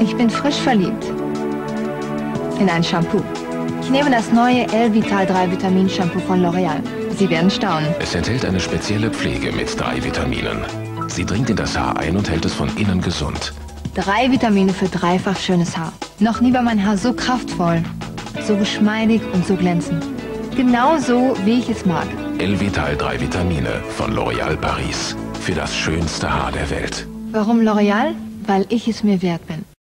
Ich bin frisch verliebt. In ein Shampoo. Ich nehme das neue L-Vital 3 Vitamin Shampoo von L'Oreal. Sie werden staunen. Es enthält eine spezielle Pflege mit 3 Vitaminen. Sie dringt in das Haar ein und hält es von innen gesund. 3 Vitamine für dreifach schönes Haar. Noch nie war mein Haar so kraftvoll, so geschmeidig und so glänzend. Genau so, wie ich es mag. L-Vital 3 Vitamine von L'Oréal Paris. Für das schönste Haar der Welt. Warum L'Oreal? Weil ich es mir wert bin.